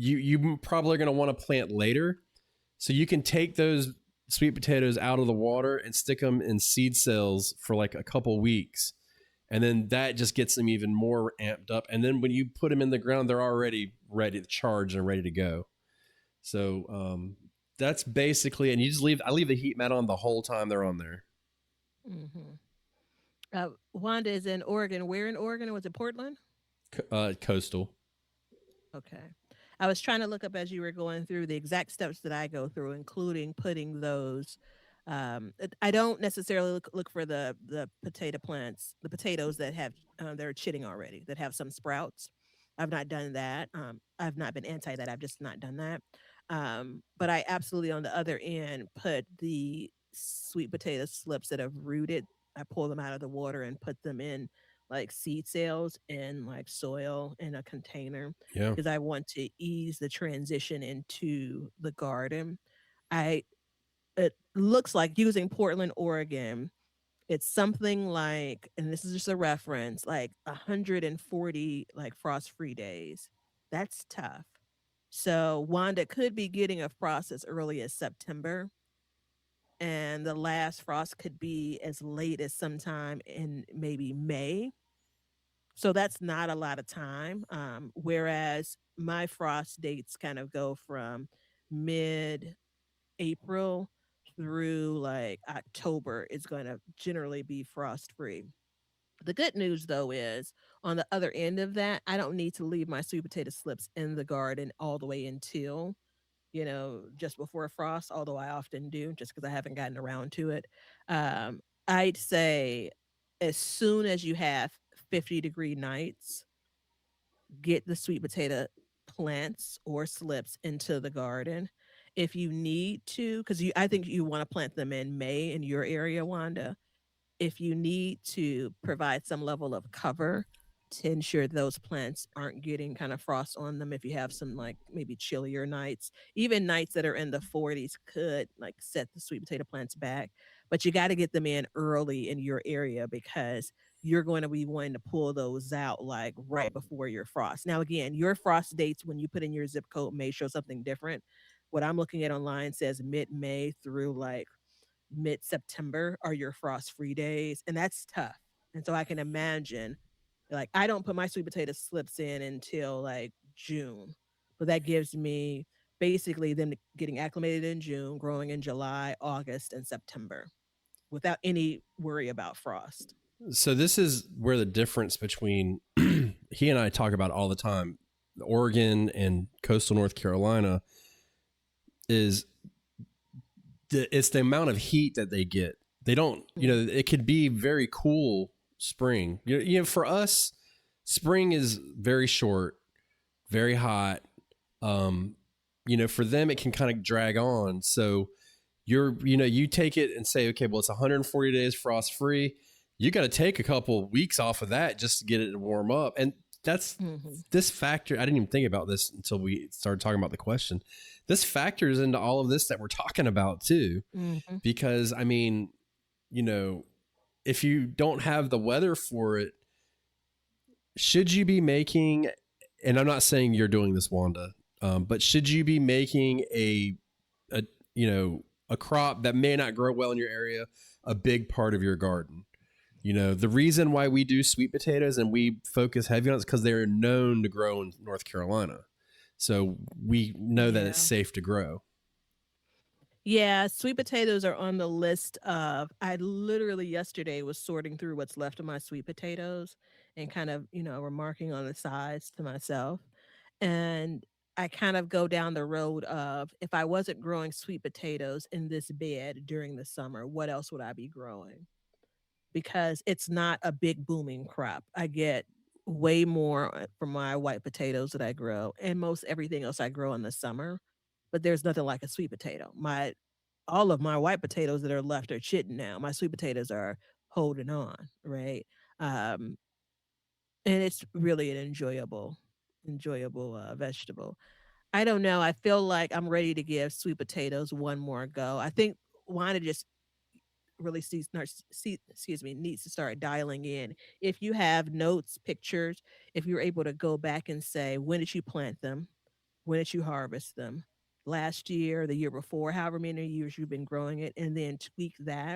you probably are going to want to plant later. So you can take those sweet potatoes out of the water and stick them in seed cells for like a couple weeks. And then that just gets them even more amped up. And then when you put them in the ground, they're already ready to charge and ready to go. So that's basically, and you just I leave the heat mat on the whole time they're on there. Hmm. Wanda is in Oregon. Where in Oregon? Was it Portland? Coastal. Okay. I was trying to look up as you were going through the exact steps that I go through, including putting those. I don't necessarily look for the potato plants, the potatoes that have they're chitting already, that have some sprouts. I've not done that. I've not been anti that. I've just not done that. But I absolutely on the other end put the sweet potato slips that have rooted. I pull them out of the water and put them in like seed cells in like soil in a container Yeah. because I want to ease the transition into the garden. I It looks like using Portland, Oregon, it's something like, and this is just a reference, like 140 like frost-free days. That's tough. So Wanda could be getting a frost as early as September, and the last frost could be as late as sometime in maybe May. So that's not a lot of time. Whereas my frost dates kind of go from mid April through like October is going to generally be frost free. The good news though is on the other end of that, I don't need to leave my sweet potato slips in the garden all the way until, just before frost, although I often do just because I haven't gotten around to it. Um, I'd say as soon as you have 50-degree nights, get the sweet potato plants or slips into the garden. If you need to, because I think you want to plant them in May in your area, Wanda. If you need to provide some level of cover to ensure those plants aren't getting kind of frost on them, if you have some like maybe chillier nights, even nights that are in the 40s could like set the sweet potato plants back. But you got to get them in early in your area because you're going to be wanting to pull those out like right before your frost. Now, again, your frost dates when you put in your zip code may show something different. What I'm looking at online says mid May through like mid September are your frost free days, and that's tough. And so I can imagine, like, I don't put my sweet potato slips in until like June, but that gives me basically them getting acclimated in June, growing in July, August, and September without any worry about frost. So this is where the difference between he and I talk about all the time, Oregon and coastal North Carolina is it's the amount of heat that they get. They don't, Mm. it could be very cool spring. For us, spring is very short, very hot. Um, for them, it can kind of drag on. So you take it and say, okay, well, it's 140 days frost free. You got to take a couple of weeks off of that just to get it to warm up. And that's Hmm. this factor. I didn't even think about this until we started talking about the question. This factors into all of this that we're talking about too, Hmm. because I mean, you know, if you don't have the weather for it, should you be making, and I'm not saying you're doing this, Wanda, but should you be making a a crop that may not grow well in your area a big part of your garden? The reason why we do sweet potatoes and we focus heavy on it is because they're known to grow in North Carolina. So we know that it's Yeah. safe to grow. Yeah, sweet potatoes are on the list of. I literally yesterday was sorting through what's left of my sweet potatoes and kind of, remarking on the size to myself. And I kind of go down the road of if I wasn't growing sweet potatoes in this bed during the summer, what else would I be growing? Because it's not a big booming crop. I get way more from my white potatoes that I grow and most everything else I grow in the summer, but there's nothing like a sweet potato. My All of my white potatoes that are left are chitting now. My sweet potatoes are holding on, right? Um, and it's really an enjoyable vegetable. I don't know. I feel like I'm ready to give sweet potatoes one more go. I think Wanda just really excuse me, needs to start dialing in. If you have notes, pictures, if you're able to go back and say, when did you plant them? When did you harvest them? Last year, the year before, however many years you've been growing it, and then tweak that